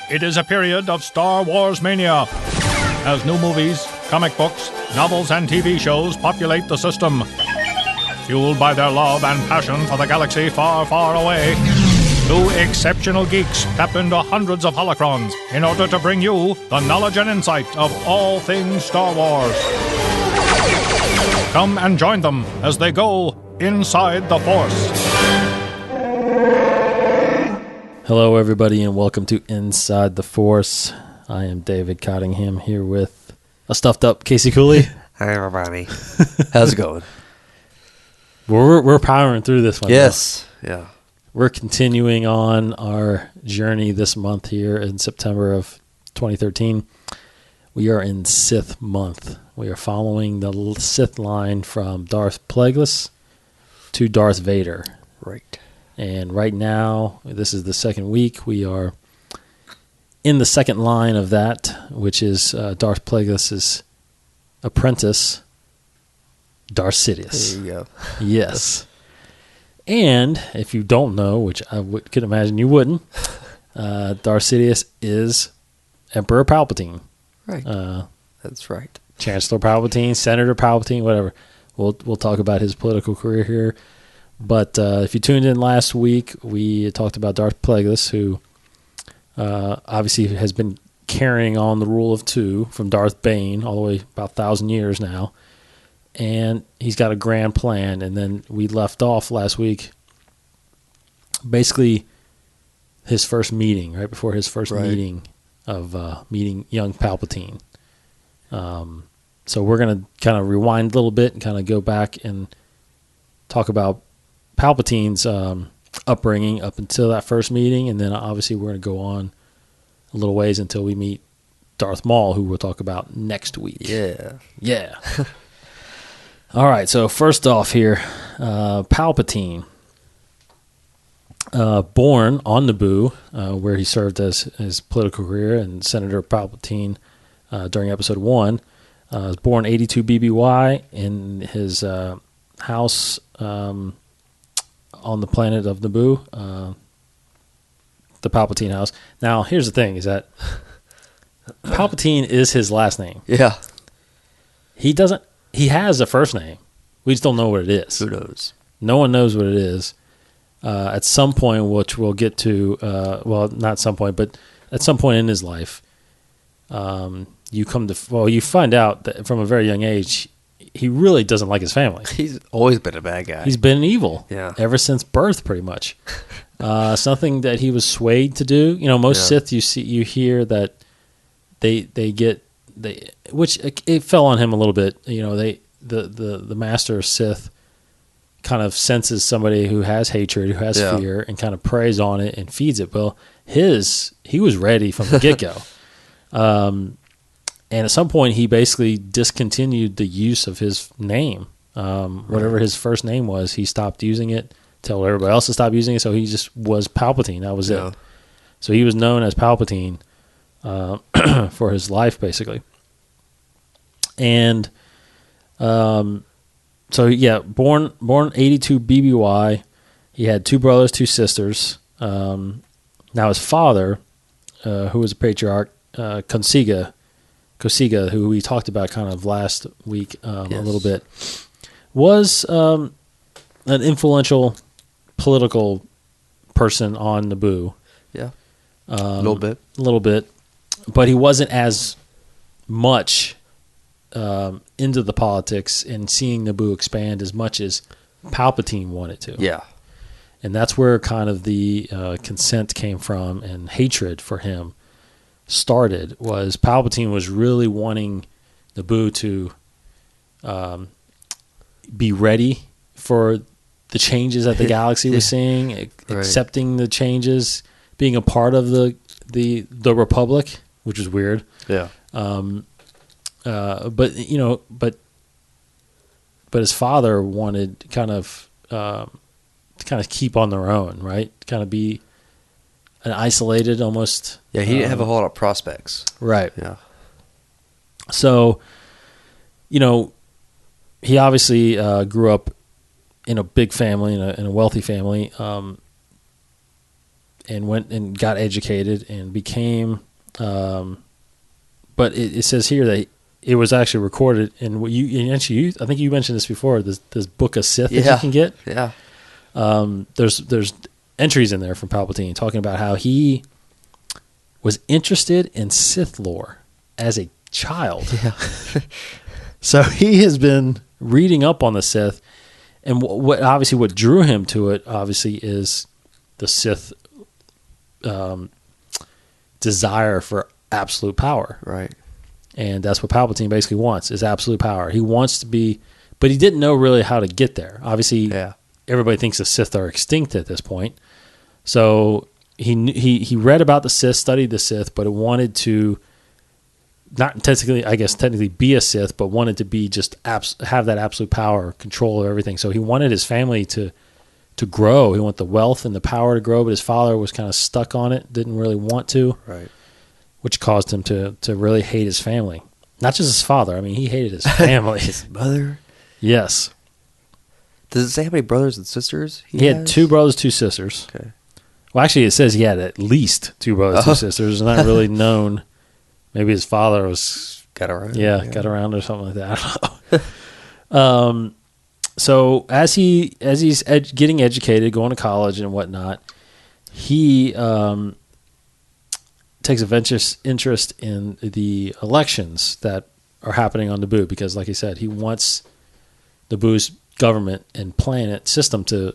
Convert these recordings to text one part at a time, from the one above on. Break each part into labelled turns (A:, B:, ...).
A: It is a period of Star Wars mania, as new movies, comic books, novels, and TV shows populate the system. Fueled by their love and passion for the galaxy far, far away, two exceptional geeks tap into hundreds of holocrons in order to bring you the knowledge and insight of all things Star Wars. Come and join them as they go inside the Force.
B: Hello, everybody, and welcome to Inside the Force. I am David Cottingham here with a stuffed up Casey Cooley.
C: Hi, everybody. How's it going?
B: We're powering through this one.
C: Yes.
B: Now.
C: Yeah.
B: We're continuing on our journey this month here in September of 2013. We are in Sith Month. We are following the Sith line from Darth Plagueis to Darth Vader.
C: Right.
B: And right now, this is the second week. We are in the second line of that, which is Darth Plagueis' apprentice, Darth Sidious.
C: There you go.
B: Yes. And if you don't know, which I could imagine you wouldn't, Darth Sidious is Emperor Palpatine.
C: Right. That's right.
B: Chancellor Palpatine, Senator Palpatine, whatever. We'll talk about his political career here. But if you tuned in last week, we talked about Darth Plagueis, who obviously has been carrying on the rule of two from Darth Bane all the way about 1,000 years now. And he's got a grand plan. And then we left off last week, basically his first meeting, right before his first meeting of meeting young Palpatine. So we're going to kind of rewind a little bit and kind of go back and talk about Palpatine's upbringing up until that first meeting, and then obviously we're going to go on a little ways until we meet Darth Maul, who we'll talk about next week. Yeah. All right, so first off here, Palpatine, born on Naboo, where he served as his political career, and Senator Palpatine during Episode 1, was born 82 BBY in his house on the planet of Naboo, the Palpatine house. Now, here's the thing, is that Palpatine is his last name.
C: Yeah.
B: He has a first name. We just don't know what it is.
C: Who knows?
B: No one knows what it is. At some point, which we'll get to, well, not some point, but at some point in his life, you find out that from a very young age, he really doesn't like his family.
C: He's always been a bad guy.
B: He's been evil.
C: Yeah. Ever
B: since birth, pretty much. Something that he was swayed to do. You know, most Sith you hear that which it fell on him a little bit. You know, the master of Sith kind of senses somebody who has hatred, who has fear, and kind of preys on it and feeds it. Well, he was ready from the get go. And at some point, he basically discontinued the use of his name. Whatever his first name was, he stopped using it, told everybody else to stop using it, so he just was Palpatine. That was it. So he was known as Palpatine for his life, basically. And born 82 BBY. He had two brothers, two sisters. Now his father, who was a patriarch, Kosiga, who we talked about kind of last week a little bit, was an influential political person on Naboo.
C: Yeah, a little bit. But he wasn't as much into the politics and seeing Naboo expand as much as Palpatine wanted to. Yeah.
B: And that's where kind of the consent came from, and hatred for him started. Was Palpatine was really wanting Naboo to be ready for the changes that the galaxy was seeing, accepting the changes, being a part of the Republic, which is weird.
C: Yeah.
B: But his father wanted to kind of keep on their own, right? Kind of be an isolated almost.
C: Yeah, he didn't have a whole lot of prospects.
B: Right.
C: Yeah.
B: So, he obviously grew up in a big family, in a wealthy family. and went and got educated and became. But it says here that it was actually recorded in what I think you mentioned this before. This book of Sith that you can get.
C: Yeah.
B: There's entries in there from Palpatine talking about how he was interested in Sith lore as a child.
C: Yeah.
B: So he has been reading up on the Sith, and what drew him to it obviously is the Sith desire for absolute power.
C: Right.
B: And that's what Palpatine basically wants, is absolute power. He wants to be, but he didn't know really how to get there. Obviously, everybody thinks the Sith are extinct at this point. So he read about the Sith, studied the Sith, but it wanted to not technically be a Sith, but wanted to be just have that absolute power, control of everything. So he wanted his family to grow. He wanted the wealth and the power to grow, but his father was kind of stuck on it, didn't really want to.
C: Right.
B: Which caused him to really hate his family. Not just his father. I mean, he hated his family.
C: His mother?
B: Yes.
C: Does it say how many brothers and sisters
B: he had? 2 brothers, 2 sisters.
C: Okay.
B: Well, actually, it says he had at least 2 brothers, 2 sisters. It's not really known. Maybe his father was...
C: Got around.
B: Yeah, got around or something like that. I don't know. So as he's getting educated, going to college and whatnot, he... takes a interest in the elections that are happening on Naboo because, like he said, he wants Naboo's government and planet system to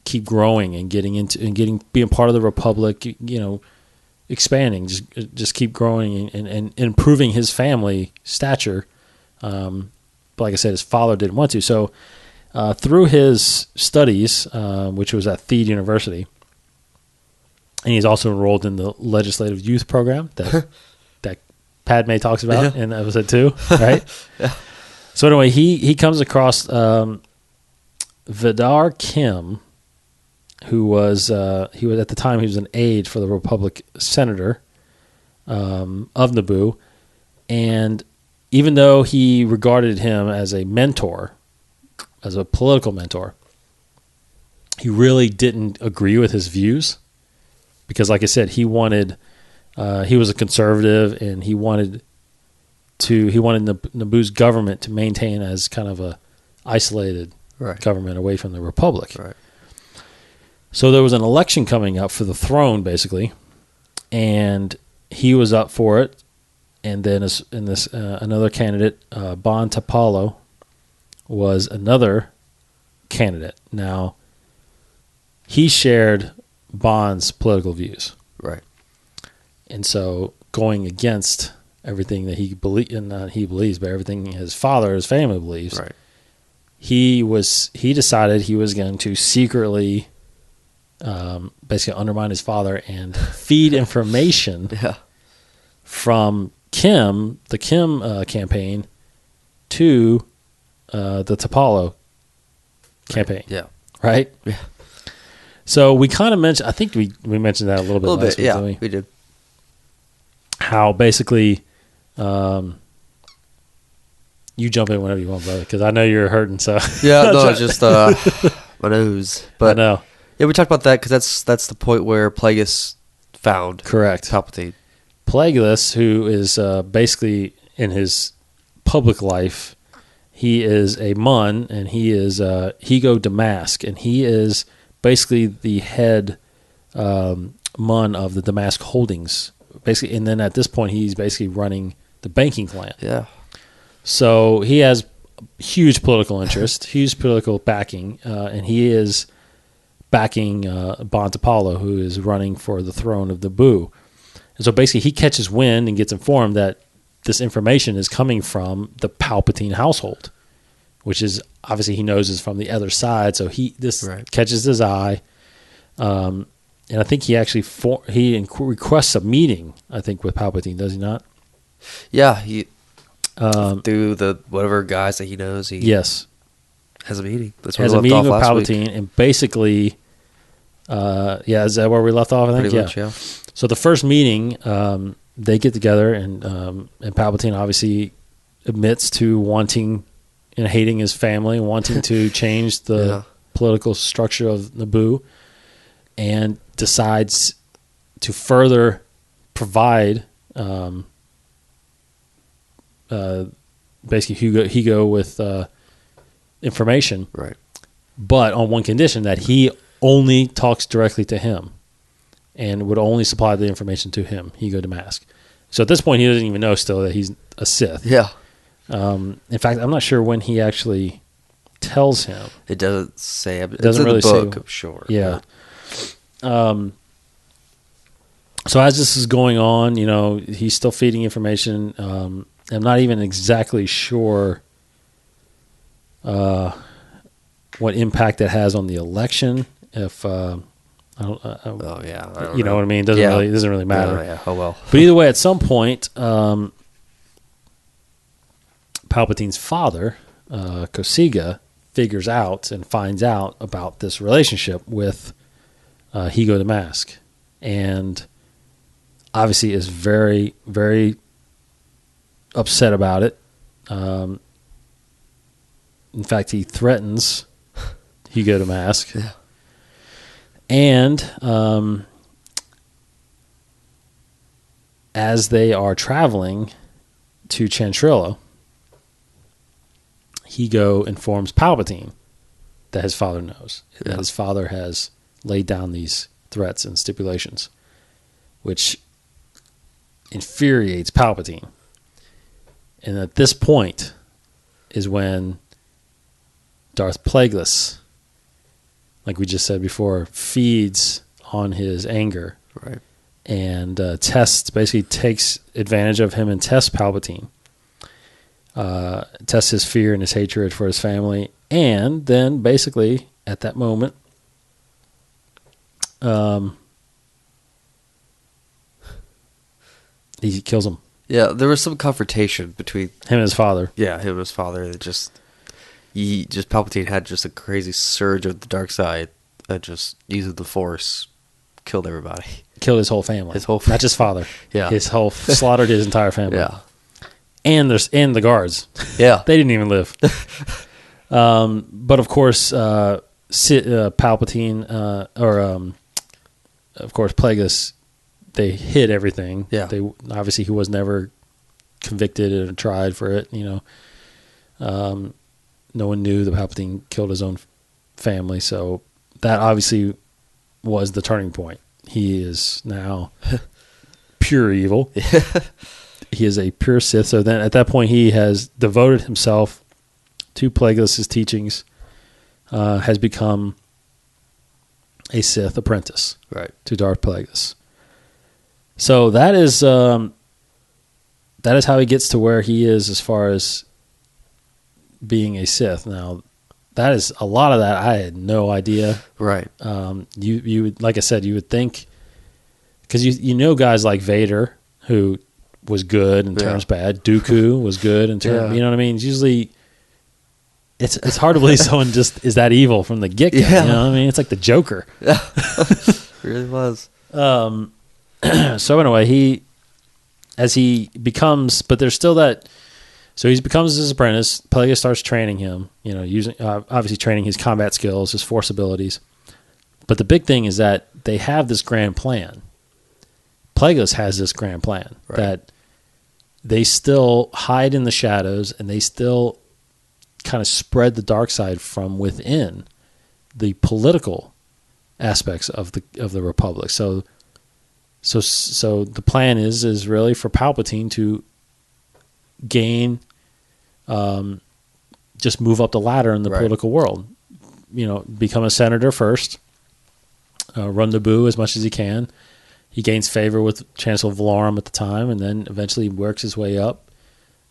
B: keep growing and being part of the Republic. Expanding, just keep growing and improving his family stature. But like I said, his father didn't want to. So through his studies, which was at Theed University. And he's also enrolled in the legislative youth program that Padme talks about in episode 2, right?
C: Yeah.
B: So anyway, he comes across Vidar Kim, who was at the time he was an aide for the Republic senator of Naboo, and even though he regarded him as a mentor, as a political mentor, he really didn't agree with his views. Because, like I said, he was a conservative, and he wanted Naboo's government to maintain as kind of a isolated government away from the Republic. Right. So there was an election coming up for the throne, basically, and he was up for it. And then another candidate, Bon Tapalo, was another candidate. Now, he shared Bond's political views,
C: right?
B: And so, going against everything that he believes, but everything his family believes,
C: right?
B: He decided he was going to secretly, basically undermine his father and feed information from the Kim campaign to the Tapalo campaign, right?
C: Yeah.
B: So we kind of mentioned, I think we mentioned that a little bit. Last week,
C: yeah, we did.
B: How basically, you jump in whenever you want, brother, because I know you're hurting. So
C: yeah, no, it's just my nose. But
B: I know.
C: Yeah, we talked about that because that's the point where Plagueis found Palpatine.
B: Plagueis, who is basically in his public life, he is a Mun, and he is Higo Damask, and he is basically the head Mun of the Damask Holdings, basically, and then at this point he's basically running the banking clan.
C: Yeah.
B: So he has huge political interest, huge political backing, and he is backing Bon Tapalo, who is running for the throne of Naboo. And so basically he catches wind and gets informed that this information is coming from the Palpatine household, which is obviously he knows is from the other side. So catches his eye, and I think he actually requests a meeting. I think with Palpatine, does he not?
C: Yeah, he through the whatever guys that he knows. He has a meeting. That's
B: has a meeting with Palpatine, and basically, is that where we left off? I think.
C: Pretty much, yeah.
B: So the first meeting, they get together, and Palpatine obviously admits to wanting and hating his family, wanting to change the political structure of Naboo, and decides to further provide basically Hugo with information,
C: right?
B: But on one condition, that he only talks directly to him and would only supply the information to him, Hugo Damask. So at this point, he doesn't even know still that he's a Sith.
C: Yeah.
B: In fact, I'm not sure when he actually tells him.
C: It doesn't say. It
B: doesn't really
C: the book,
B: say.
C: I'm sure.
B: Yeah. So as this is going on, he's still feeding information. I'm not even exactly sure what impact it has on the election. If I don't
C: know
B: what I mean? It doesn't really matter.
C: Yeah. Oh well.
B: But either way, at some point, Palpatine's father, Kosiga, figures out and finds out about this relationship with Hugo Damask, and obviously is very, very upset about it. In fact, he threatens Hugo Damask.
C: Yeah.
B: And as they are traveling to Chantrilla, Hugo informs Palpatine that his father knows, that his father has laid down these threats and stipulations, which infuriates Palpatine. And at this point is when Darth Plagueis, like we just said before, feeds on his anger.
C: Right.
B: And basically takes advantage of him and tests Palpatine. Tests his fear and his hatred for his family. And then basically, at that moment, he kills him.
C: Yeah, there was some confrontation between
B: him and his father.
C: Yeah, him and his father. Palpatine had just a crazy surge of the dark side and just using the Force killed everybody.
B: Killed his whole family. Not just father.
C: Yeah.
B: Slaughtered his entire family.
C: Yeah.
B: And the guards.
C: Yeah.
B: They didn't even live. But of course, Palpatine, of course, Plagueis, they hid everything.
C: Yeah.
B: Obviously, he was never convicted or tried for it. No one knew that Palpatine killed his own family. So that obviously was the turning point. He is now pure evil. He is a pure Sith. So then at that point, he has devoted himself to Plagueis' teachings, has become a Sith apprentice,
C: right,
B: to Darth Plagueis. So that is how he gets to where he is as far as being a Sith. Now, that is a lot of that. I had no idea.
C: Right.
B: You would, like I said, you would think, because you know guys like Vader, who was good and turns bad. Dooku was good and turned. You know what I mean? It's usually, it's hard to believe someone just is that evil from the get go.
C: Yeah.
B: You know what I mean? It's like the Joker.
C: It really was.
B: So anyway, as he becomes, but there's still that. So he becomes his apprentice. Plagueis starts training him, using obviously training his combat skills, his Force abilities. But the big thing is that they have this grand plan. Plagueis has this grand plan that they still hide in the shadows and they still kind of spread the dark side from within the political aspects of the Republic. So the plan is really for Palpatine to gain, just move up the ladder in the political world. Become a senator first, run Naboo as much as he can. He gains favor with Chancellor Valorum at the time, and then eventually works his way up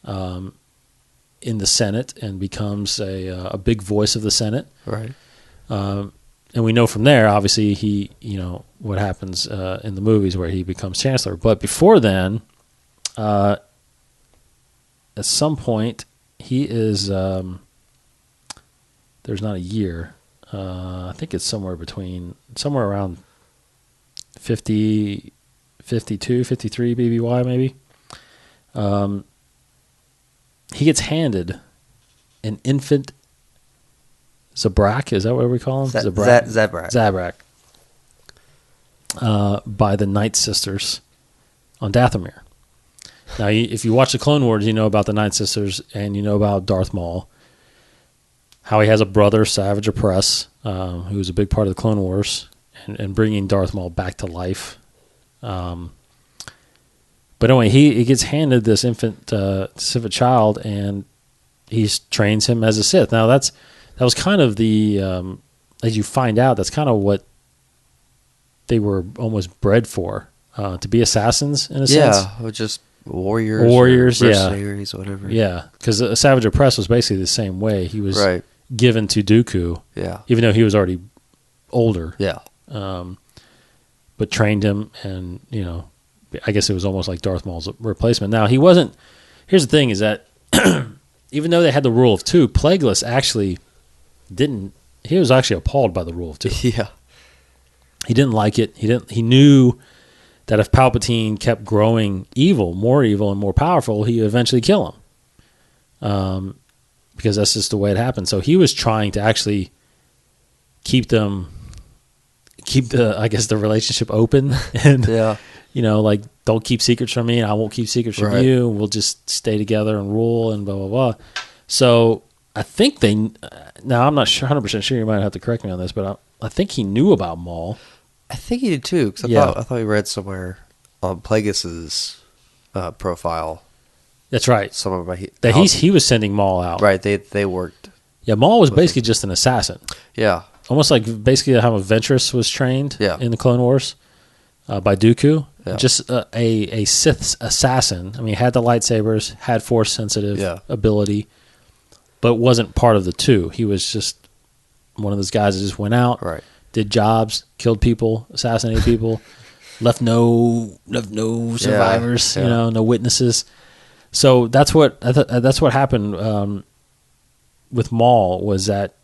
B: in the Senate and becomes a big voice of the Senate.
C: Right.
B: And we know from there, obviously, what happens in the movies where he becomes Chancellor. But before then, at some point, he is, there's not a year. I think it's somewhere around 50, 52, 53 BBY maybe. He gets handed an infant Zabrak. Is that what we call him?
C: Zabrak.
B: Zabrak. by the Night Sisters on Dathomir. Now, if you watch the Clone Wars, you know about the Night Sisters and you know about Darth Maul. How he has a brother, Savage Opress, who was a big part of the Clone Wars and bringing Darth Maul back to life. But anyway, he gets handed this infant child, and he trains him as a Sith. Now, that was kind of the, as you find out, that's kind of what they were almost bred for, to be assassins in a sense.
C: Yeah, or just warriors, mercenaries, whatever.
B: Yeah, because Savage Opress was basically the same way. He was given to Dooku, even though he was already older.
C: Yeah.
B: But trained him, and I guess it was almost like Darth Maul's replacement. Now, he wasn't. Here's the thing: is that even though they had the rule of two, Plagueis actually didn't. He was actually appalled by the rule of two.
C: Yeah.
B: He didn't like it. He knew that if Palpatine kept growing more evil and more powerful, he would eventually kill him. Because that's just the way it happened. So he was trying to actually keep the relationship open, and like, don't keep secrets from me, and I won't keep secrets from you. We'll just stay together and rule, and blah blah blah. So I think now I'm not 100% sure. You might have to correct me on this, but I think he knew about Maul.
C: I think he did too, because I thought we read somewhere on Plagueis's profile.
B: That's right. He was sending Maul out.
C: Right, they worked.
B: Yeah, Maul was basically just an assassin.
C: Yeah.
B: Almost like basically how Ventress was trained in the Clone Wars by Dooku. Yeah. Just a Sith assassin. I mean, had the lightsabers, had Force-sensitive ability, but wasn't part of the two. He was just one of those guys that just went out, did jobs, killed people, assassinated people, left no survivors, no witnesses. So that's what happened with Maul, was that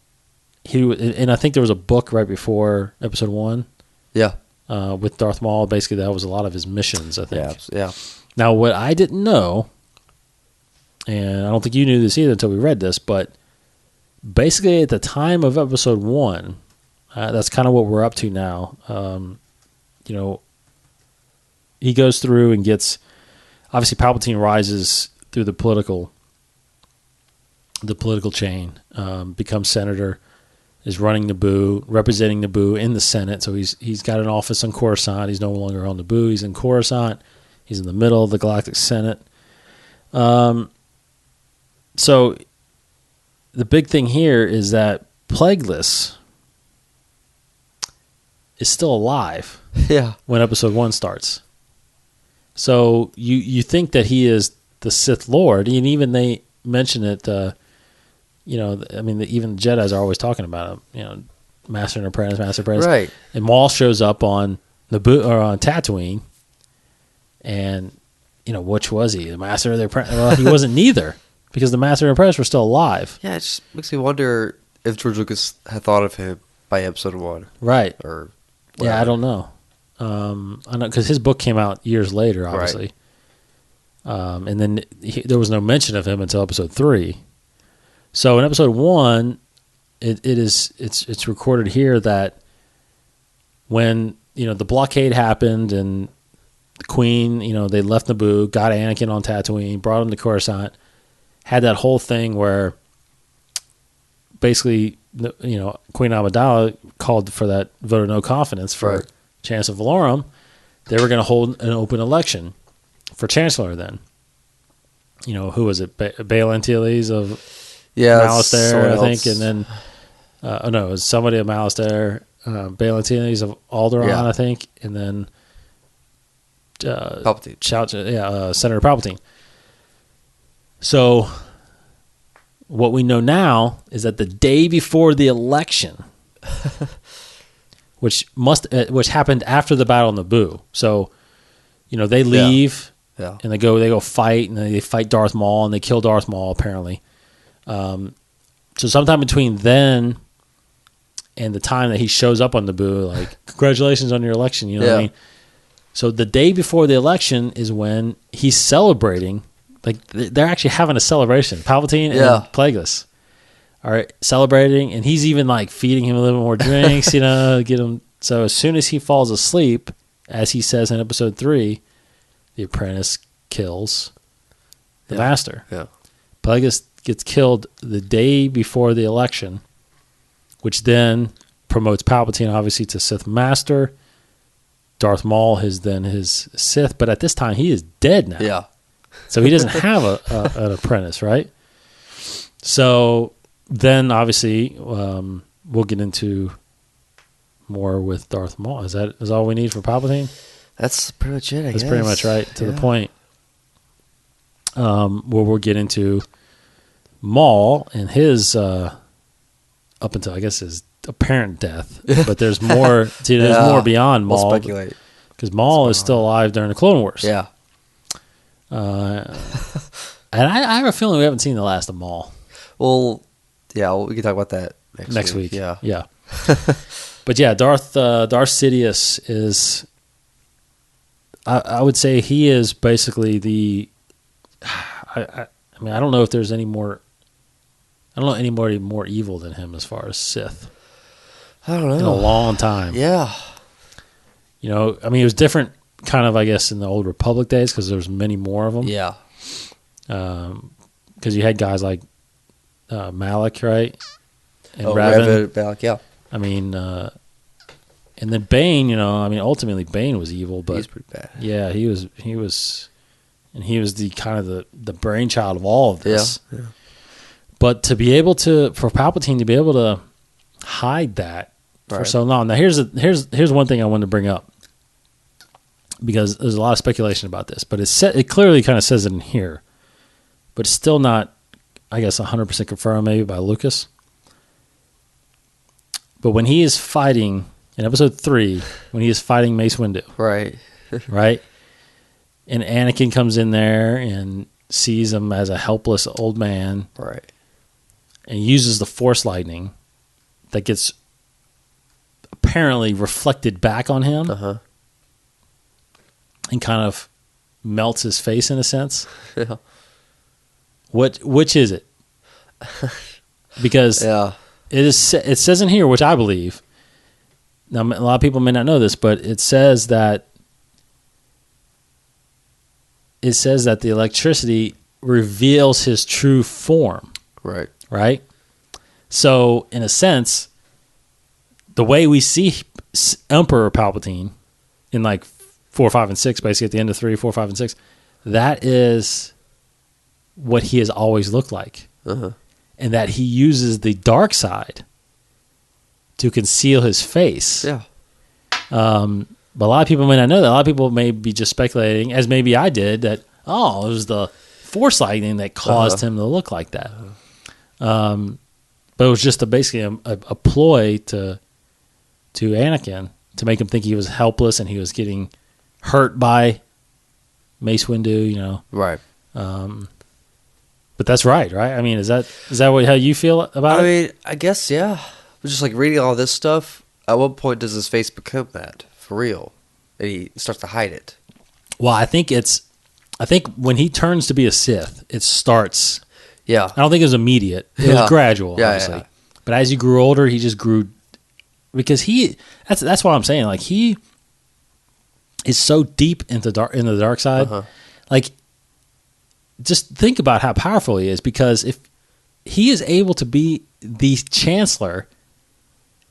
B: and I think there was a book right before Episode 1.
C: Yeah.
B: With Darth Maul. Basically, that was a lot of his missions, I think.
C: Yeah.
B: Now, what I didn't know, and I don't think you knew this either until we read this, but basically at the time of Episode 1, that's kind of what we're up to now. He goes through and gets... Obviously, Palpatine rises through the political chain, becomes senator, is running Naboo, representing Naboo in the Senate. So he's got an office on Coruscant. He's no longer on Naboo. He's in Coruscant. He's in the middle of the Galactic Senate. So the big thing here is that Plagueis is still alive.
C: Yeah.
B: When Episode 1 starts. So you think that he is the Sith Lord, and even they mention it. Even the Jedis are always talking about him. Master and apprentice,
C: right?
B: And Maul shows up on Naboo or on Tatooine, and which was he, the Master or the apprentice? Well, he wasn't neither, because the Master and apprentice were still alive.
C: Yeah, it just makes me wonder if George Lucas had thought of him by Episode 1,
B: right?
C: Or
B: whatever. Yeah, I don't know. I know, because his book came out years later, obviously. Right. And then there was no mention of him until Episode 3. So in Episode 1, it's recorded here that when the blockade happened and the Queen, they left Naboo, got Anakin on Tatooine, brought him to Coruscant, had that whole thing where basically Queen Amidala called for that vote of no confidence for Chancellor Valorum. They were going to hold an open election for Chancellor then. Who was it? Bail Antilles of Malastare, I think. And then, it was somebody of Malastare, Bail Antilles of Alderaan, I think. And then
C: Palpatine.
B: Senator Palpatine. So what we know now is that the day before the election, which happened after the Battle of Naboo. So, they leave and they go fight, and they fight Darth Maul, and they kill Darth Maul apparently. So sometime between then and the time that he shows up on Naboo, like, congratulations on your election, what I mean? So the day before the election is when he's celebrating. Like, they're actually having a celebration. Palpatine and Plagueis are celebrating, and he's even like feeding him a little more drinks, get him. So as soon as he falls asleep, as he says in episode 3, the apprentice kills the master.
C: Yeah.
B: Plagueis gets killed the day before the election, which then promotes Palpatine, obviously, to Sith Master. Darth Maul is then his Sith, but at this time, he is dead now.
C: Yeah.
B: So he doesn't have an apprentice, right? So then, obviously, we'll get into more with Darth Maul. Is that all we need for Palpatine?
C: That's pretty much it, I guess.
B: That's pretty much right, to the point. Where we'll get into Maul and his, up until, I guess, his apparent death. But there's more, there's more beyond Maul.
C: We'll speculate.
B: Because Maul is still alive during the Clone Wars.
C: Yeah.
B: And I have a feeling we haven't seen the last of Maul.
C: Well, yeah, we can talk about that
B: next week.
C: Yeah.
B: But yeah, Darth Sidious is, I would say he is basically the, I mean, I don't know if there's any more, I don't know anybody more evil than him as far as Sith.
C: I don't know.
B: In a long time.
C: Yeah.
B: You know, I mean, it was different kind of, I guess, in the old Republic days because there's many more of them.
C: Yeah.
B: Because you had guys like Malik, right? And
C: Revan. Malik, yeah.
B: I mean, and then Bane, you know, I mean, ultimately Bane was evil, but
C: he's pretty bad.
B: Yeah, he was the kind of the brainchild of all of this.
C: Yeah.
B: But to be able to, for Palpatine to be able to hide that for so long. Now, here's one thing I wanted to bring up because there's a lot of speculation about this, but it clearly kind of says it in here, but it's still not, I guess, 100% confirmed maybe by Lucas. But when he is fighting in episode 3, when he is fighting Mace Windu,
C: right,
B: right, and Anakin comes in there and sees him as a helpless old man,
C: right,
B: and uses the Force lightning that gets apparently reflected back on him, and kind of melts his face in a sense.
C: Yeah.
B: Which is it? Because it says in here, which I believe. Now, a lot of people may not know this, but it says that the electricity reveals his true form.
C: Right.
B: Right? So, in a sense, the way we see Emperor Palpatine in like 4, 5, and 6, basically at the end of 3, 4, 5, and 6, that is what he has always looked like. And that he uses the dark side to conceal his face.
C: Yeah.
B: But a lot of people may not know that. A lot of people may be just speculating, as maybe I did, that, it was the Force lightning that caused him to look like that. But it was just basically a ploy to Anakin to make him think he was helpless and he was getting hurt by Mace Windu, you know.
C: Right.
B: But that's right? I mean, is that how you feel about it?
C: I mean, I guess, yeah. But just like reading all this stuff, at what point does his face become that for real? And he starts to hide it.
B: Well, I think when he turns to be a Sith, it starts.
C: Yeah.
B: I don't think it was immediate. It was gradual, obviously.
C: Yeah.
B: But as he grew older, he just grew, because that's what I'm saying. Like, he is so deep into the dark side. Like, just think about how powerful he is, because if he is able to be the Chancellor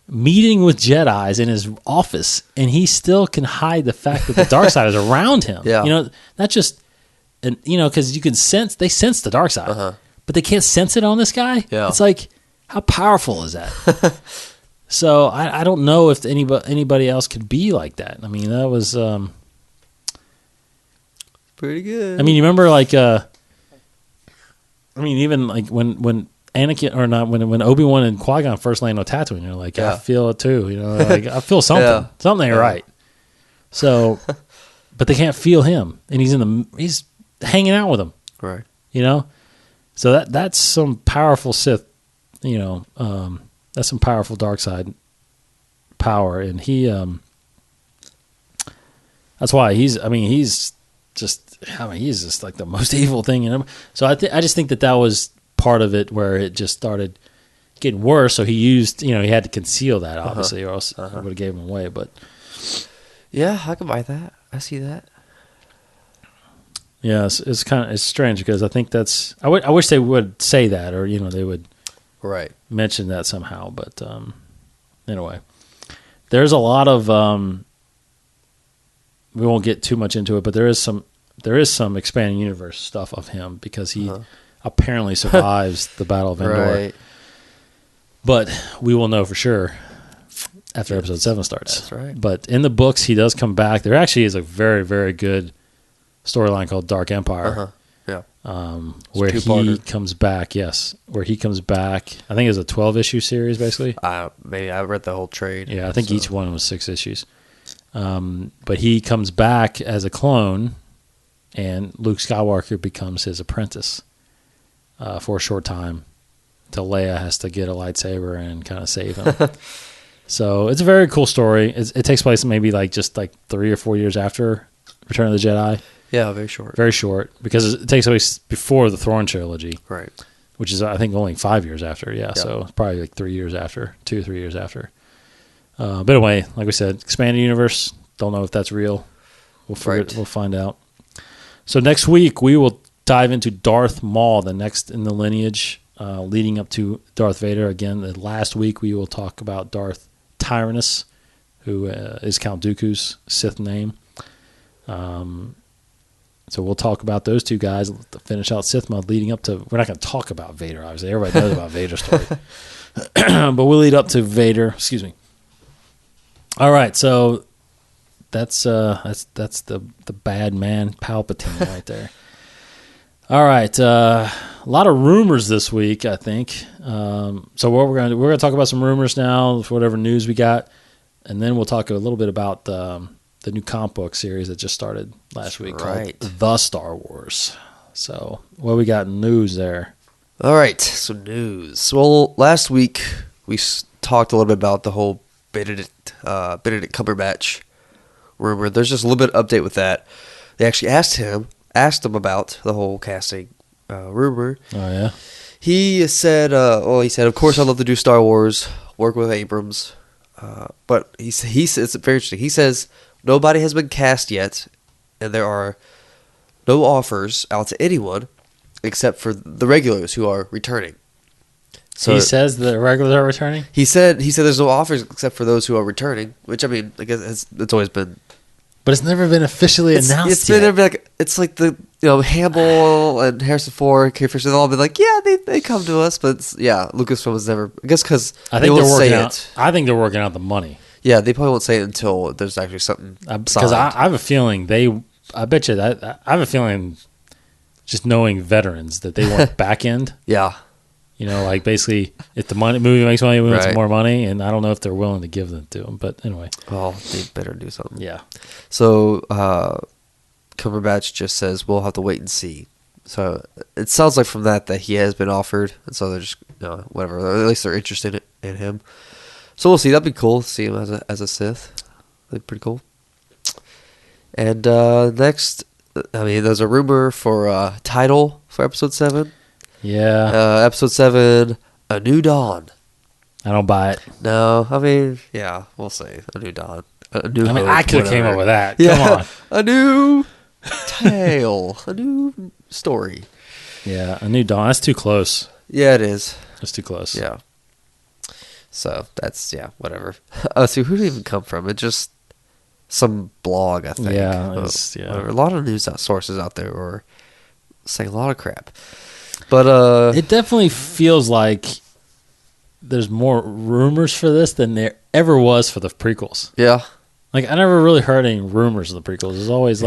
B: meeting with Jedis in his office, and he still can hide the fact that the dark side is around him.
C: Yeah.
B: You know, not just, because you can they sense the dark side, but they can't sense it on this guy.
C: Yeah.
B: It's like, how powerful is that? So I don't know if anybody else could be like that. I mean, that was
C: pretty good.
B: I mean, you remember like even like when Anakin, or not, when Obi-Wan and Qui-Gon first land on Tatooine, you're like, I feel it too. You know, like, I feel something. Something ain't right. So, but they can't feel him, and he's hanging out with them.
C: Right.
B: You know, so that's some powerful Sith. You know, that's some powerful dark side power, and he. That's why he's just like the most evil thing in him. So I just think that was part of it, where it just started getting worse. So he used, he had to conceal that, obviously, or else it would have gave him away. But
D: Yeah, I can buy that. I see that.
B: Yeah, it's strange because I think I wish they would say that, or they would mention that somehow. But anyway, there's a lot of we won't get too much into it, but there is some expanding universe stuff of him because he apparently survives the Battle of Endor.
D: Right.
B: But we will know for sure after episode 7 starts.
D: That's right.
B: But in the books, he does come back. There actually is a very, very good storyline called Dark Empire.
D: Yeah.
B: Where he comes back. Yes, where he comes back. I think it's a 12-issue series, basically.
D: Maybe I read the whole trade.
B: Yeah, I think each one was 6 issues. But he comes back as a clone, and Luke Skywalker becomes his apprentice for a short time until Leia has to get a lightsaber and kind of save him. So it's a very cool story. It takes place maybe just 3 or 4 years after Return of the Jedi.
D: Yeah, very short.
B: Very short, because it takes place before the Thrawn trilogy.
D: Right.
B: Which is, I think, only 5 years after. Yeah, so it's probably 3 years after, 2 or 3 years after. But anyway, like we said, expanded universe. Don't know if that's real. We'll find out. So next week, we will dive into Darth Maul, the next in the lineage, leading up to Darth Vader. Again, the last week, we will talk about Darth Tyrannus, who is Count Dooku's Sith name. So we'll talk about those two guys to finish out Sith Month, leading up to... We're not going to talk about Vader, obviously. Everybody knows about Vader's story. But we'll lead up to Vader. Excuse me. All right, so that's the bad man Palpatine right there. All right, a lot of rumors this week, I think. So what we're going to talk about some rumors now, whatever news we got, and then we'll talk a little bit about the new comic book series that just started last week called The Star Wars. So what we got in news there?
D: All right, so news. Well, last week we talked a little bit about the whole Benedict Cumberbatch rumor. There's just a little bit of update with that. They actually asked him about the whole casting rumor.
B: Oh, yeah?
D: He said, of course I'd love to do Star Wars, work with Abrams. But he says, it's very interesting. He says, nobody has been cast yet, and there are no offers out to anyone except for the regulars who are returning.
B: So he says the regulars are returning?
D: He said there's no offers except for those who are returning, which, I mean, I guess it's always been...
B: But it's never been officially announced
D: yet. It's like the, Hamill and Harrison Ford, Carrie Fisher, they've all been like, yeah, they come to us, but Lucasfilm was never... I guess because they won't say it.
B: I think they're working out the money.
D: Yeah, they probably won't say it until there's actually something
B: because I have a feeling I bet you that I have a feeling, just knowing veterans, that they want back end.
D: Yeah.
B: Basically, if the movie makes money, we want some more money, and I don't know if they're willing to give them to them. But anyway.
D: Well, they better do something.
B: Yeah.
D: So, Cumberbatch just says, we'll have to wait and see. So, it sounds like from that he has been offered, and so they're just, whatever. Or at least they're interested in him. So we'll see. That'd be cool to see him as a Sith. That'd be pretty cool. And next, there's a rumor for a title for Episode 7.
B: Yeah.
D: Episode 7, A New Dawn.
B: I don't buy it.
D: No, we'll see. A New Dawn.
B: I could have came up with that.
D: Yeah.
B: Come on.
D: A new tale. A new story.
B: Yeah, A New Dawn. That's too close.
D: Yeah, it is.
B: That's too close.
D: Yeah. So that's, whatever. So who did it even come from? It just some blog, I think.
B: Yeah.
D: A lot of news sources out there are saying a lot of crap. But
B: it definitely feels like there's more rumors for this than there ever was for the prequels.
D: Yeah.
B: I never really heard any rumors of the prequels. It's always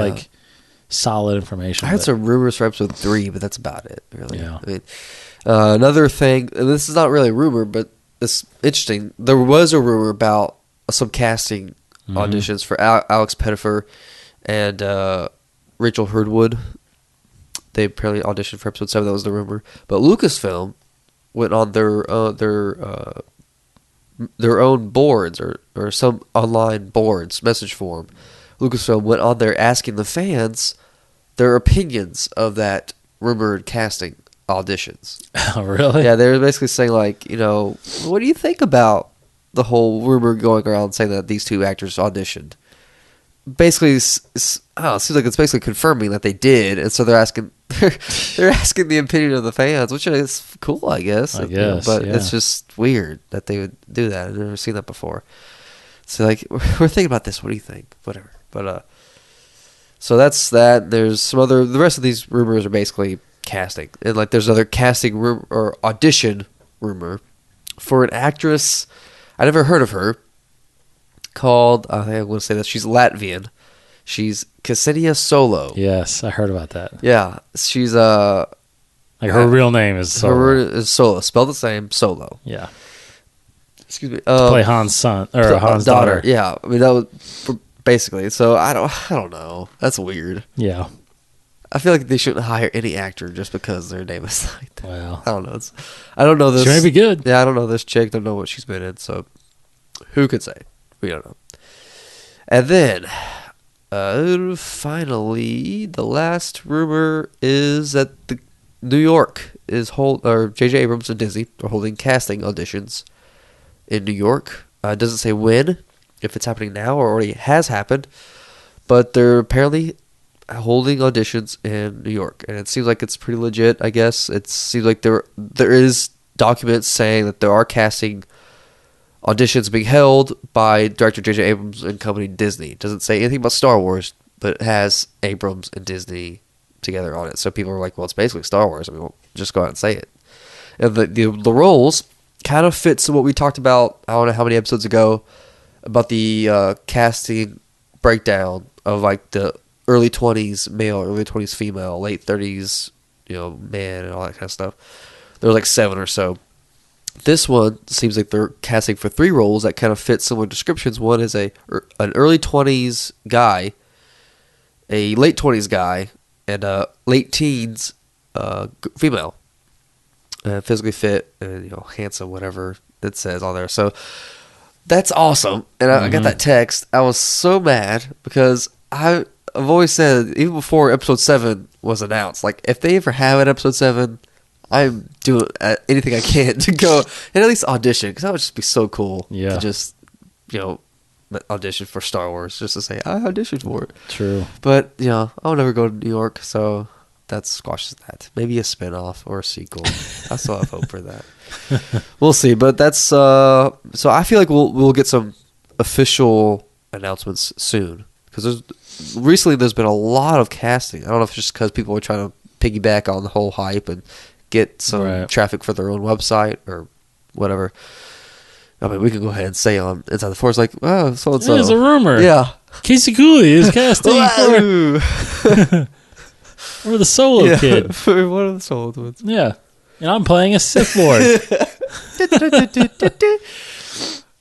B: solid information.
D: I heard some rumors for Episode 3, but that's about it, really.
B: Yeah.
D: Another thing, and this is not really a rumor, but it's interesting. There was a rumor about some casting auditions for Alex Pettyfer and Rachel Hurd-Wood. They apparently auditioned for Episode 7. That was the rumor. But Lucasfilm went on their own boards or some online boards, message forum. Lucasfilm went on there asking the fans their opinions of that rumored casting auditions.
B: Oh, really?
D: Yeah, they were basically saying, what do you think about the whole rumor going around saying that these two actors auditioned? basically, I don't know, it seems like it's basically confirming that they did, and so they're asking the opinion of the fans, which is cool, I guess. But it's just weird that they would do that. I've never seen that before. So like, we're thinking about this. What do you think? Whatever. But so that's that. There's some other. The rest of these rumors are basically casting, and like there's another casting room or audition rumor for an actress. I never heard of her. Called I want to say that she's Latvian. She's Ksenia Solo.
B: Yes, I heard about that.
D: Yeah, she's
B: like her real name is Solo.
D: Her is Solo, spelled the same, Solo.
B: Yeah.
D: Excuse me.
B: To play Han's son or Han's daughter.
D: Yeah, I mean that was basically. So I don't know. That's weird.
B: Yeah.
D: I feel like they shouldn't hire any actor just because their name is like that.
B: Well,
D: I don't know. I don't know this.
B: She may be good.
D: Yeah, I don't know this chick. Don't know what she's been in. So who could say? We don't know. And then, finally, the last rumor is that the New York is J.J. Abrams and Disney are holding casting auditions in New York. It doesn't say when, if it's happening now or already has happened, but they're apparently holding auditions in New York, and it seems like it's pretty legit. I guess it seems like there is documents saying that there are casting auditions being held by director J.J. Abrams and company Disney. It doesn't say anything about Star Wars, but it has Abrams and Disney together on it. So people are like, well, it's basically Star Wars. I mean, we'll just go out and say it. And the roles kind of fits what we talked about, I don't know how many episodes ago, about the casting breakdown of like the early 20s male, early 20s female, late 30s, man, and all that kind of stuff. There were like 7 or so. This one seems like they're casting for 3 roles that kind of fit similar descriptions. One is an early 20s guy, a late 20s guy, and a late teens female. Physically fit and handsome, whatever it says on there. So that's awesome. And I got that text. I was so mad because I've always said, even before episode 7 was announced, like if they ever have an episode 7, I'm doing anything I can to go and at least audition, because that would just be so cool to just, audition for Star Wars, just to say, I auditioned for it.
B: True.
D: But, I'll never go to New York, so that squashes that. Maybe a spinoff or a sequel. I still have hope for that. We'll see, but that's, so I feel like we'll get some official announcements soon, because recently there's been a lot of casting. I don't know if it's just because people are trying to piggyback on the whole hype and get some traffic for their own website or whatever. I mean, we can go ahead and say on Inside the Force, like, oh, so-and-so.
B: There's a rumor.
D: Yeah.
B: Casey Cooley is casting for the Solo kid.
D: For one of the Solo twins.
B: Yeah. And I'm playing a Sith Lord.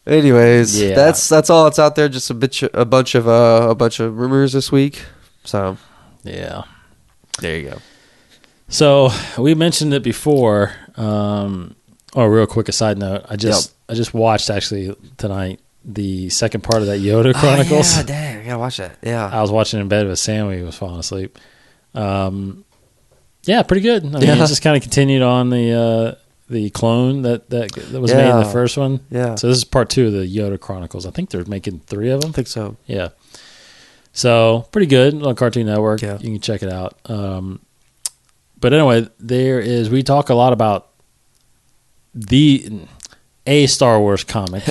D: Anyways, that's all that's out there. Just a bunch of rumors this week. So,
B: yeah.
D: There you go.
B: So we mentioned it before. Real quick, a side note. I just watched actually tonight the second part of that Yoda Chronicles.
D: Yeah, dang, I gotta watch that. Yeah,
B: I was watching in bed with Sammy, who was falling asleep. Yeah, pretty good. I mean, it just kind of continued on the clone that was made in the first one.
D: Yeah.
B: So this is part 2 of the Yoda Chronicles. I think they're making 3 of them.
D: I think so.
B: Yeah. So pretty good on Cartoon Network.
D: Yeah.
B: You can check it out. But anyway, we talk a lot about a Star Wars comic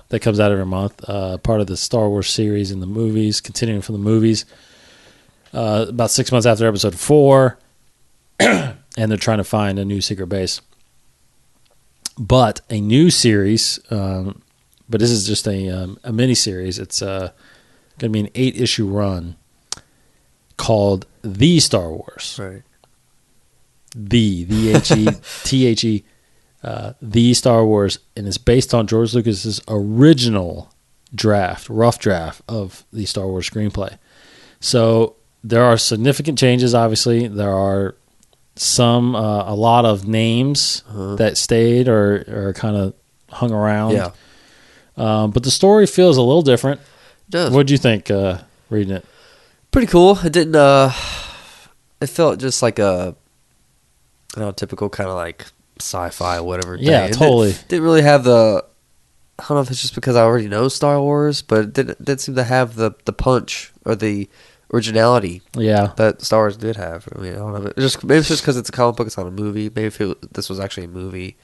B: that comes out every month, part of the Star Wars series in the movies, continuing from the movies. About 6 months after episode 4, and they're trying to find a new secret base. But a new series, but this is just a mini series. It's going to be an 8-issue run called The Star Wars.
D: Right.
B: The Star Wars, and it's based on George Lucas's original rough draft of the Star Wars screenplay. So there are significant changes. Obviously, there are a lot of names that stayed or kind of hung around.
D: Yeah.
B: But the story feels a little different.
D: It does.
B: What'd you think reading it?
D: Pretty cool. It didn't. It felt just like a typical kind of like sci-fi, whatever.
B: Yeah,
D: thing.
B: totally.
D: Didn't really have the I don't know if it's just because I already know Star Wars, but it didn't seem to have the punch or the originality that Star Wars did have. I mean, I don't know. Maybe it's just because it's a comic book, it's not a movie. Maybe if this was actually a movie,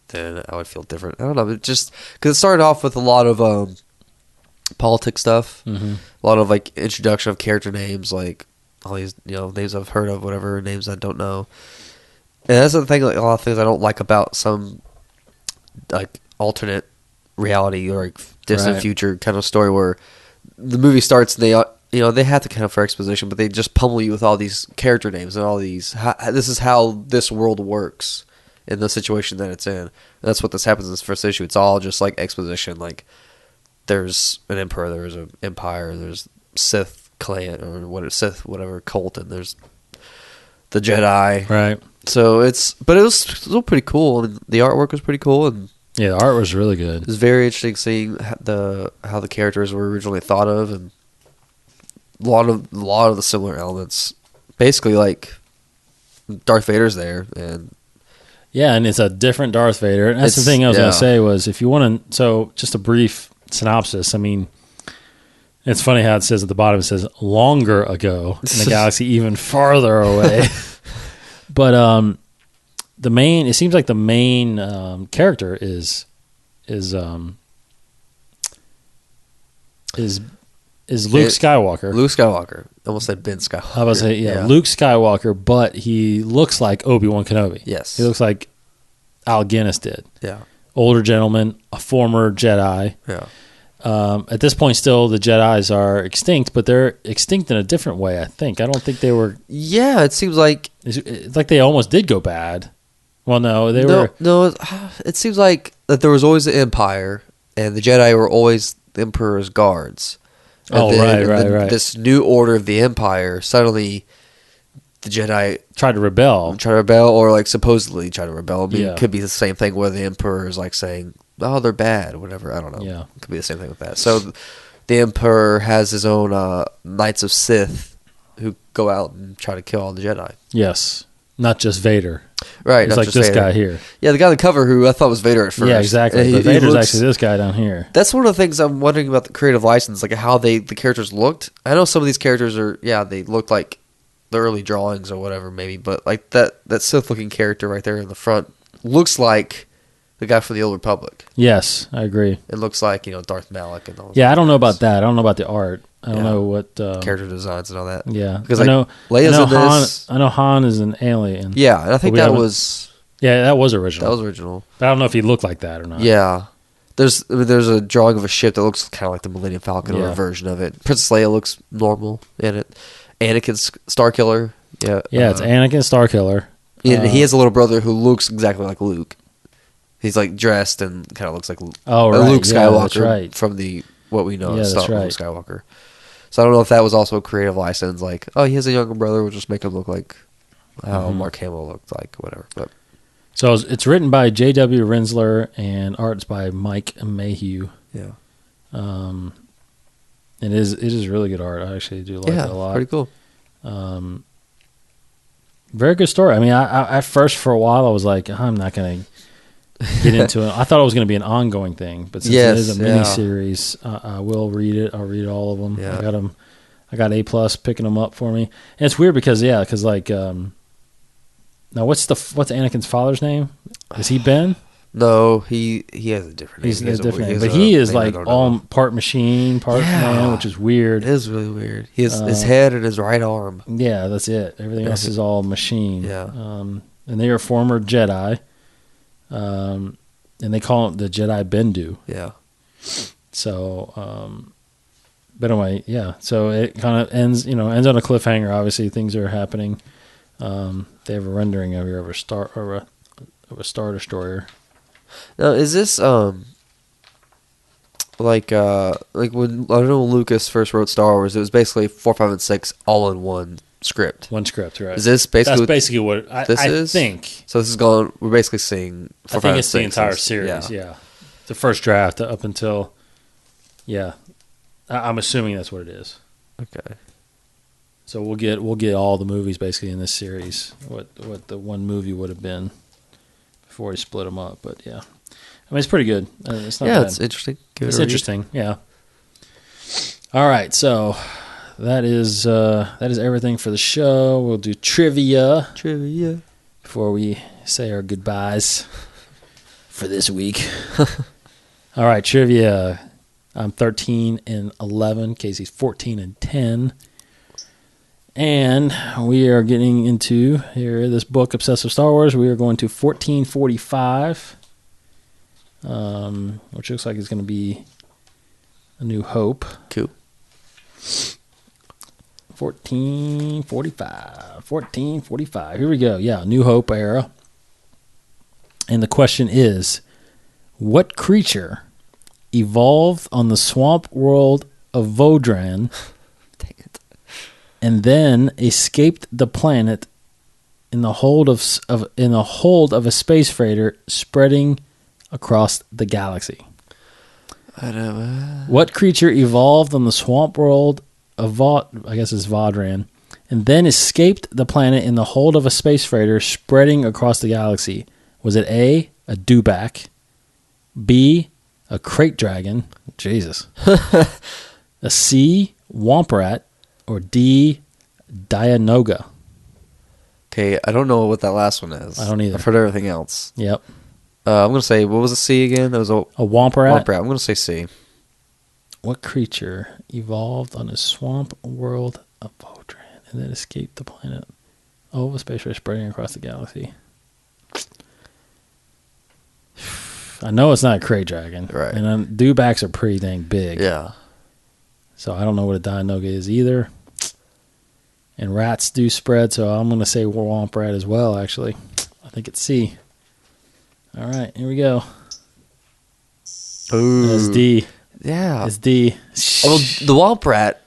D: then I would feel different. I don't know. It just because it started off with a lot of politics stuff, a lot of like introduction of character names, like all these names I've heard of, whatever names I don't know. And that's the thing. Like a lot of things I don't like about some like alternate reality or like distant future kind of story where the movie starts and they have to kind of for exposition, but they just pummel you with all these character names and all these. This is how this world works in the situation that it's in. And that's what this happens in this first issue. It's all just like exposition. Like there's an emperor, there's an empire, there's Sith clan or Sith whatever cult, and there's the Jedi.
B: Right.
D: So it was still pretty cool. And the artwork was pretty cool, and
B: yeah, the art was really good.
D: It was very interesting seeing how the characters were originally thought of, and a lot of the similar elements. Basically, like Darth Vader's there, and
B: it's a different Darth Vader. And that's the thing I was going to say was if you want to. So just a brief synopsis. I mean, it's funny how it says at the bottom. It says longer ago in a galaxy even farther away. But it seems like the main character is Luke Skywalker.
D: Luke Skywalker. I almost said Ben Skywalker.
B: I was say Luke Skywalker, but he looks like Obi-Wan Kenobi.
D: Yes,
B: he looks like Al Guinness did.
D: Yeah,
B: older gentleman, a former Jedi.
D: Yeah.
B: At this point, still the Jedis are extinct, but they're extinct in a different way. I think. I don't think they were.
D: Yeah, it seems like
B: it's like they almost did go bad. Well, no, they were.
D: No, it seems like that there was always the Empire, and the Jedi were always the Emperor's guards. And
B: right.
D: This new order of the Empire, suddenly the Jedi
B: tried to rebel,
D: or like supposedly try to rebel. I mean, it could be the same thing where the Emperor is like saying, "Oh, they're bad," or whatever. I don't know.
B: Yeah,
D: it could be the same thing with that. So the Emperor has his own Knights of Sith who go out and try to kill all the Jedi.
B: Yes, not just Vader.
D: Right,
B: it's like this Vader. Guy here.
D: Yeah, the guy on the cover who I thought was Vader at first.
B: Yeah, exactly. But Vader's actually this guy down here.
D: That's one of the things I'm wondering about the creative license, like how the characters looked. I know some of these characters they look like the early drawings or whatever, maybe, but like that Sith-looking character right there in the front looks like the guy from the Old Republic.
B: Yes, I agree.
D: It looks like Darth Malak and all.
B: Yeah, I don't know about that. I don't know about the art. I don't know what
D: character designs and all that.
B: Yeah,
D: because I know Leia's in this.
B: I know Han is an alien.
D: Yeah, and I think that was.
B: Yeah, that was original.
D: That was original.
B: But I don't know if he looked like that or not.
D: Yeah, there's a drawing of a ship that looks kind of like the Millennium Falcon or a version of it. Princess Leia looks normal in it. Anakin's Starkiller. Yeah,
B: it's Anakin Starkiller.
D: And he has a little brother who looks exactly like Luke. He's like dressed and kind of looks like Luke Skywalker from what we know as Luke Skywalker. So I don't know if that was also a creative license, like, oh, he has a younger brother, we'll just make him look like how Mark Hamill looked like, whatever. But
B: so it's written by J.W. Rensler and art's by Mike Mayhew.
D: Yeah.
B: It is really good art. I actually do like it a lot.
D: Pretty cool.
B: Very good story. I mean, I at first for a while I was like, I'm not going to get into it. I thought it was going to be an ongoing thing, but since it is a mini series, I will read it. I'll read all of them.
D: Yeah.
B: I got them. I got A+ picking them up for me, and it's weird because like now what's Anakin's father's name? Is he Ben?
D: No, he has a different name.
B: He's a different name, but he is like all part machine, part man, which is weird.
D: It is really weird. He has his head and his right arm.
B: Yeah, that's it. Everything else is all machine.
D: Yeah.
B: And they are former Jedi. And they call him the Jedi Bendu.
D: Yeah.
B: So, but anyway, yeah. So it kind of ends on a cliffhanger. Obviously, things are happening. They have a rendering of a Star Destroyer.
D: Now, is this like when I don't know when Lucas first wrote Star Wars, it was basically 4, 5, and 6 all in one script.
B: One script, right?
D: Is this basically?
B: That's basically what I think.
D: So this is going. We're basically seeing. 4, 5, and 6.
B: It's the entire series. Yeah. The first draft up until. Yeah, I'm assuming that's what it is.
D: Okay.
B: So we'll get all the movies basically in this series. What the one movie would have been before he split them up, but yeah. I mean, it's pretty good. It's not
D: yeah,
B: bad.
D: it's interesting.
B: It's interesting. Yeah. All right, so that is everything for the show. We'll do trivia before we say our goodbyes for this week. All right, trivia. I'm 13 and 11. Casey's 14 and 10. And we are getting into here this book, Obsessive Star Wars. We are going to 1445, which looks like it's going to be A New Hope.
D: Cool.
B: 1445. Here we go. Yeah, New Hope era. And the question is, what creature evolved on the swamp world of Vodran
D: Dang it.
B: and then escaped the planet in the hold of a space freighter spreading across the galaxy?
D: I don't know.
B: What creature evolved on the swamp world of I guess it's Vodran, and then escaped the planet in the hold of a space freighter spreading across the galaxy? Was it A, a dewback, B, a crate dragon, Jesus, a C, womp rat, or D, Dianoga?
D: Okay, I don't know what that last one is.
B: I don't either.
D: I've heard everything else.
B: Yep.
D: I'm going to say, what was the C again? That was a
B: womp rat.
D: Womp rat. I'm going to say C.
B: What creature evolved on a swamp world of Vodran and then escaped the planet of a space race spreading across the galaxy? I know it's not a crate dragon.
D: Right.
B: And dewbacks are pretty dang big.
D: Yeah.
B: So I don't know what a Dianoga is either. And rats do spread, so I'm going to say womp rat as well, actually. I think it's C. All right, here we go.
D: Ooh.
B: It's D.
D: Yeah.
B: It's D.
D: Well, the womp rat.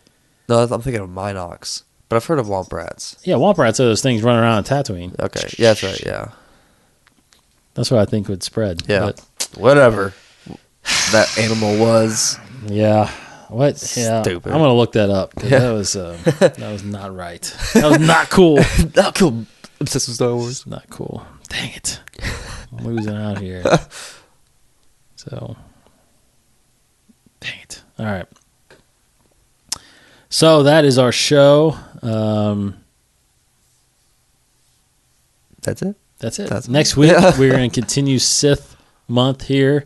D: No, I'm thinking of Minox. But I've heard of womp rats.
B: Yeah, womp rats are those things running around on Tatooine.
D: Okay. Yeah, that's right. Yeah.
B: That's what I think would spread.
D: Yeah.
B: But,
D: whatever that animal was.
B: yeah. What? Yeah.
D: Stupid.
B: I'm gonna look that up. 'Cause that was not right. That was not cool.
D: Not cool. Obsessed with Star Wars.
B: Not cool. Dang it. I'm losing out here. So, dang it. All right. So that is our show.
D: That's it.
B: That's it.
D: That's
B: Next week, we're going to continue Sith Month here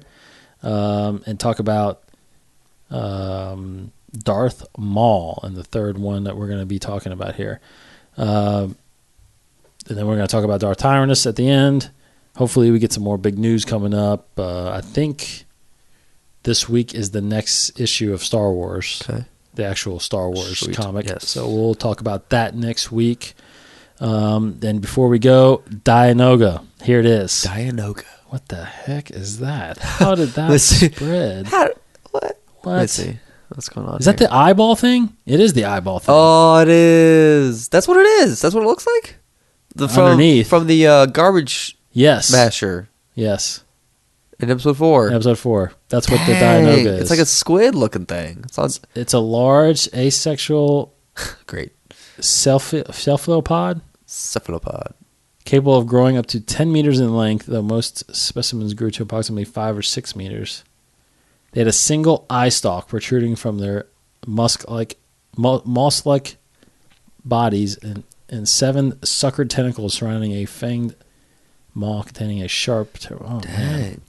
B: and talk about Darth Maul and the third one that we're going to be talking about here. And then we're going to talk about Darth Tyrannus at the end. Hopefully we get some more big news coming up. I think this week is the next issue of Star Wars, the actual Star Wars comic.
D: Yes.
B: So we'll talk about that next week. Then before we go, Dianoga. Here it is.
D: Dianoga.
B: What the heck is that? How did that spread?
D: What? Let's see. What's going on?
B: Is that the eyeball thing? It is the eyeball thing.
D: Oh, it is. That's what it is. That's what it looks like.
B: Underneath.
D: From the garbage
B: Yes.
D: smasher.
B: Yes.
D: In episode 4.
B: Episode 4. That's what the Dianoga is.
D: It's like a squid looking thing.
B: It's a large asexual
D: great
B: cephalopod capable of growing up to 10 meters in length, though most specimens grew to approximately 5 or 6 meters. They had a single eye stalk protruding from their moss-like bodies and 7 suckered tentacles surrounding a fanged maw containing a sharp...
D: Dang.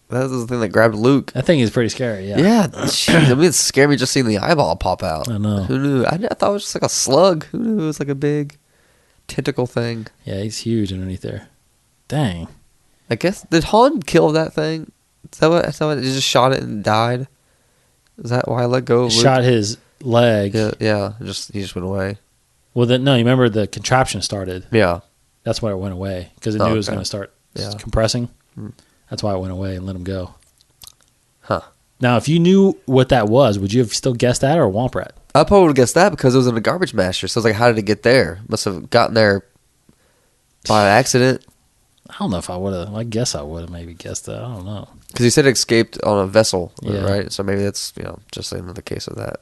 D: That was the thing that grabbed Luke.
B: That thing is pretty scary, yeah.
D: Yeah, jeez, I mean, it scared me just seeing the eyeball pop out.
B: I know.
D: Who knew? I thought it was just like a slug. Who knew it was like a big tentacle thing?
B: Yeah, he's huge underneath there. Dang.
D: I guess, did Han kill that thing? Is that what he just shot it and died? Is that why I let go of Luke?
B: Shot his leg.
D: Yeah, he just went away.
B: Well, no, you remember the contraption started.
D: Yeah.
B: That's why it went away, because it knew it was going to start compressing. That's why it went away and let him go.
D: Huh.
B: Now, if you knew what that was, would you have still guessed that or Womp Rat?
D: I probably would have guessed that because it was in a garbage masher. So I was like, how did it get there? Must have gotten there by accident.
B: I don't know if I would have. I guess I would have maybe guessed that. I don't know.
D: Because you said it escaped on a vessel,
B: right?
D: So maybe that's just another case of that.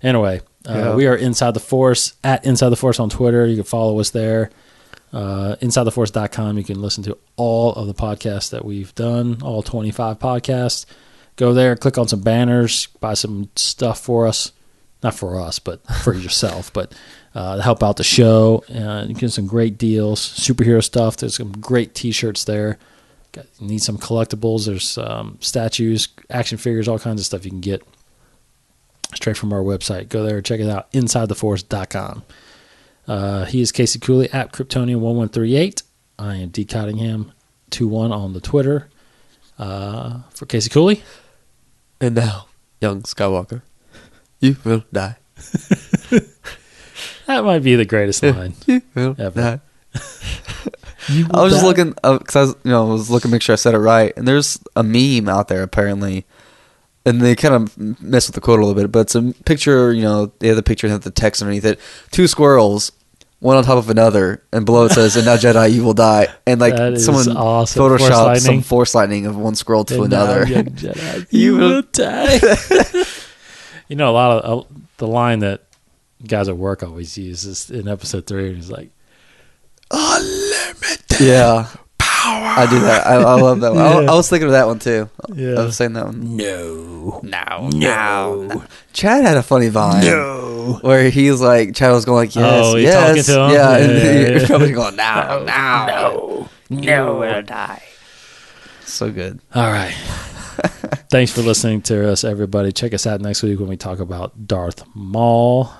B: Anyway, we are Inside the Force, at Inside the Force on Twitter. You can follow us there. InsideTheForce.com. You can listen to all of the podcasts that we've done, all 25 podcasts. Go there, click on some banners, buy some stuff for us. Not for us, but for yourself. But to help out the show. You get some great deals, superhero stuff. There's some great T-shirts there. Need some collectibles. There's statues, action figures, all kinds of stuff you can get straight from our website. Go there, check it out, InsideTheForce.com. He is Casey Cooley at Kryptonian1138. I am D. Cottingham21 on the Twitter. For Casey Cooley.
D: And now, young Skywalker, you will die.
B: That might be the greatest line
D: you will
B: ever.
D: Die. I was just looking, because I was looking to make sure I said it right, and there's a meme out there apparently, and they kind of mess with the quote a little bit, but it's a picture, they have the picture and have the text underneath it. 2 squirrels, one on top of another, and below it says, and now Jedi, you will die. And someone
B: awesome.
D: photoshopped some force lightning of one squirrel to another.
B: Young Jedi, you will die. A lot of the line that guys at work always use is in episode 3, and he's like, unlimited power.
D: I do that. I love that one. I was thinking of that one too.
B: Yeah.
D: I was saying that one.
B: No.
D: Chad had a funny vine.
B: No.
D: Where he's like, Chad was going like, yes,
B: Oh,
D: yes.
B: talking to him?
D: Yeah, and
B: Yeah.
D: you're probably going, no.
B: You will die.
D: So good.
B: All right. Thanks for listening to us, everybody. Check us out next week when we talk about Darth Maul.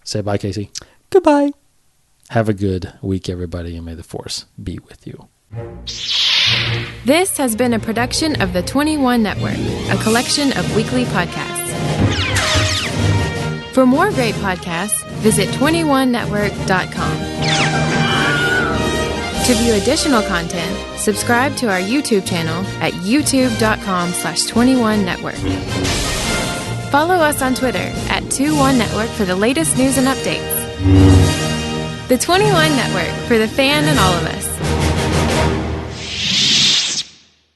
B: Say bye, Casey.
D: Goodbye.
B: Have a good week, everybody, and may the Force be with you.
E: This has been a production of the 21 Network, a collection of weekly podcasts. For more great podcasts, visit 21network.com. To view additional content, subscribe to our YouTube channel at youtube.com/21network. Follow us on Twitter at 21network for the latest news and updates. The 21 Network, for the fan and all of us.